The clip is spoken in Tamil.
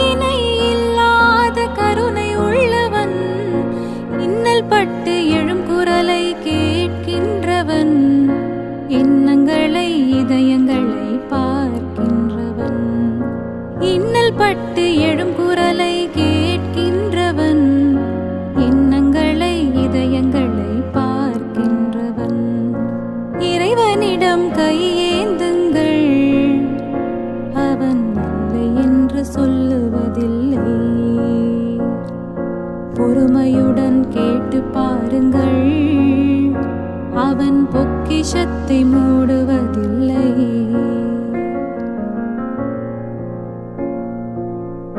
இணை இல்லாத கருணை உள்ளவன், இன்னல் பட்டு எழும் குரலை கேட்கின்றவன், எண்ணங்களை இதயங்களை பார்க்கின்றவன். இன்னல் பட்டு எழும் குரலை கேட்கின்றவன், எண்ணங்களை இதயங்களை பார்க்கின்றவன். இறைவனிடம் கையேந்துங்கள், அவன் இல்லை என்று சொல்லுவதில்லை. பொறுமையுடன் கேட்டு பாருங்கள், அவன் பொக்கிஷத்தை மூடுவது